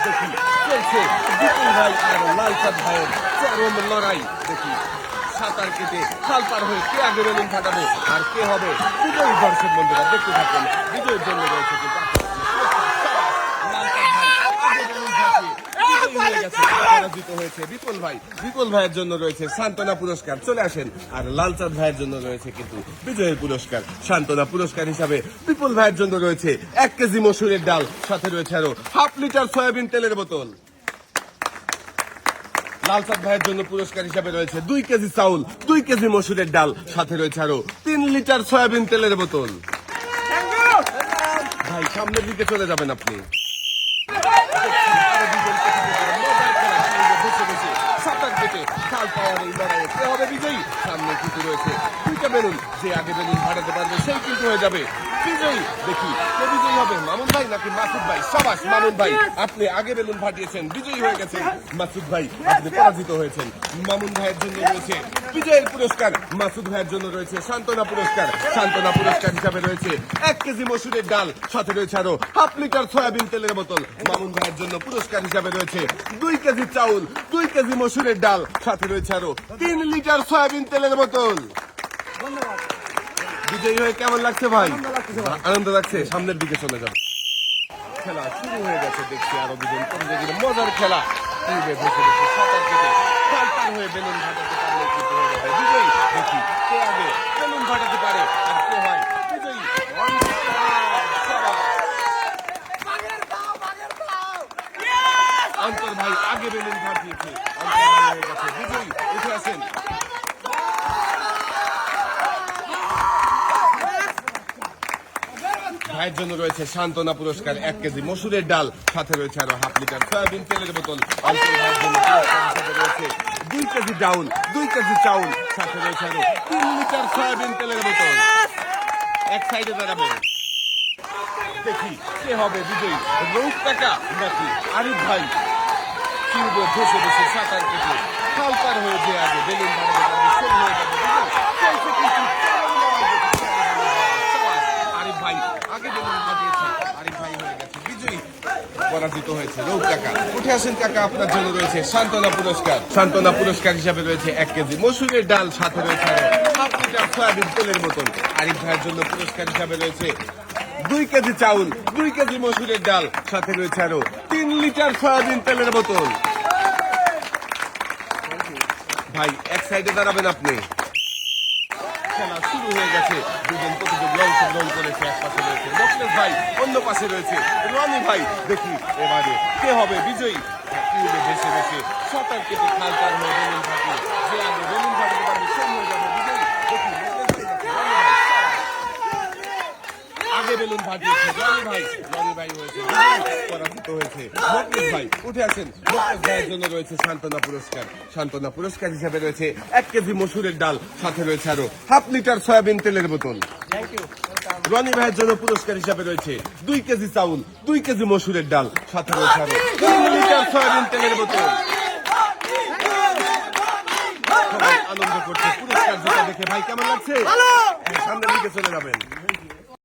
দেখি চলছে বিপুল ভাই আর লালচাঁদ ভাইয়ের চরম লড়াই। দেখি সাঁতার কেটে খাল পার হয়ে কে আগে বেলুন ফাটাবে আর কে হবে বিজয়ী। দর্শক বন্ধুরা দেখতে থাকেন, বিজয়ের জন্য রয়েছে কিন্তু পরাজিত হয়েছে বিপুল ভাই। বিপুল ভাইয়ের জন্য রয়েছে সান্ত্বনা পুরস্কার, চলে আসেন। আর লালচাঁদ ভাইয়ের জন্য রয়েছে কিন্তু বিজয়ের পুরস্কার। সান্ত্বনা পুরস্কার হিসাবে বিপুল ভাইয়ের জন্য রয়েছে 1 কেজি মসুরের ডাল, সাথে রয়েছে আরো 1/2 লিটার সয়াবিন তেলের বোতল। লালচাঁদ ভাইয়ের জন্য পুরস্কার হিসাবে রয়েছে 2 কেজি চাউল, 2 কেজি মসুরের ডাল, সাথে রয়েছে আরো 3 লিটার সয়াবিন তেলের বোতল। ভাই সামনের দিকে চলে যাবেন আপনি। সাঁতার কেটে খাল পাওয়ার এই লড়াইয়ে কে হবে বিজয়ী? সামনে কিন্তু রয়েছে 2টা বেলুন, যে আগে বেলুন ফাটাতে পারবে সেই কিন্তু হয়ে যাবে বিজয়ী। দেখি কে বিজয়ী হবে, মামুন ভাই নাকি মাসুদ ভাই? সাবাস মামুন ভাই, আপনি আগে বেলুন ফাটিয়েছেন, বিজয়ী হয়ে গেছেন। মাসুদ ভাই আপনি পরাজিত হয়েছেন। মামুন ভাইয়ের জন্য রয়েছে বিজয়ের পুরস্কার, মাসুদ ভাইয়ের জন্য রয়েছে সান্ত্বনা পুরস্কার। সান্ত্বনা পুরস্কার হিসাবে রয়েছে 1 কেজি মসুরের ডাল, সাথে রয়েছে আরো 1/2 লিটার সয়াবিন তেলের বোতল। মামুন ভাইয়ের জন্য পুরস্কার হিসাবে রয়েছে 2 কেজি চাউল, 2 কেজি মসুরের ডাল, সাথে রয়েছে আরো 3 লিটার সয়াবিন তেলের বোতল। বিজয়ী হয়ে কেমন লাগছে ভাই? আনন্দ লাগছে। সামনের দিকে চলে যাবে। খেলা শুরু হয়ে গেছে, দেখছি আরো দুজন প্রতিযোগীর মজার খেলা। টিউবে ভেসে ভেসে সাঁতার কেটে খাল পার হয়ে বেলুন ফাটাতে পারলে কিন্তু হয়ে যাবে বিজয়ী। দেখি কে আগে বেলুন ফাটাতে পারে আর কে হয় বিজয়ী। অন্তর ভাই আগে বেলুন ফাটিয়েছে, অন্তর ভাই হয়ে গেছে বিজয়ী। উঠে আসেন। ভাইয়ের জন্য রয়েছে সান্ত্বনা পুরস্কার 1 কেজি মসুরের ডাল, সাথে রয়েছে আরো 1/2 লিটার সয়াবিন তেলের বোতল। অন্তর ভাইয়ের জন্য পুরস্কার হিসেবে রয়েছে 2 কেজি ডাউল, 2 কেজি চাউল, সাথে রয়েছে আরো 3 লিটার সয়াবিন তেলের বোতল। এক সাইডে দাঁড়াবেন। দেখি কে হবে বিজয়ী, রৌফ কাকা নাকি আরিফ ভাই? টিউবে ভেসে ভেসে সাঁতার কেটে খাল পার হয়ে যে আগে বেলুন ফাটাতে পারবে সেই হয়ে যাবে বিজয়ী। চলছে কিন্তু আরিফ ভাই আগে বেলুন ফাটিয়েছে, আরিফ ভাই হয়ে গেছে বিজয়ী। পরাজিত হয়েছে রৌফ কাকা। উঠে আসেন কাকা, আপনার জন্য রয়েছে সান্ত্বনা পুরস্কার। সান্ত্বনা পুরস্কার হিসাবে রয়েছে 1 কেজি মসুরের ডাল, সাথে রয়েছে আরো 1/2 লিটার সয়াবিন তেলের বোতল। আরিফ ভাইয়ের জন্য পুরস্কার হিসাবে রয়েছে 2 কেজি চাউল, 2 কেজি মসুরের ডাল, সাথে রয়েছে আরো 3 লিটার সয়াবিন তেলের বোতল। ভাই এক সাইডে দাঁড়াবেন আপনি। খেলা শুরু হয়ে গেছে, দুজন প্রতিযোগী অংশগ্রহণ করেছে। এক পাশে রয়েছে মোখলেস ভাই, অন্য পাশে রয়েছে রনি ভাই। দেখি এবারে কে হবে বিজয়ী। টিউবে ভেসে ভেসে সাঁতার কেটে খাল পার হয়ে বেলুন ফাটিয়ে যে আগে বেলুন ফাটাতে পারবে সেই হয়ে যাবে বিজয়ী। দেখি আগে বেলুন ফাটিয়েছে রনি ভাই, রনি ভাই হয়েছে পরাজিত হয়েছে মোখলেস ভাই। উঠে আসেন। মোখলেস ভাইয়ের জন্য রয়েছে সান্ত্বনা পুরস্কার। সান্ত্বনা পুরস্কার হিসাবে রয়েছে 1 কেজি মসুরের ডাল, সাথে রয়েছে আরো 1/2 লিটার সয়াবিন তেলের বোতল। রনি ভাইয়ের জন্য পুরস্কার হিসাবে রয়েছে 2 কেজি চাউল, 2 কেজি মসুরের ডাল, সাথে রয়েছে আরো 3 লিটার সয়াবিন তেলের বোতল। সবাই আনন্দ করছে পুরস্কার যেটা দেখে। ভাই কেমন লাগছে? সামনের দিকে চলে যাবেন।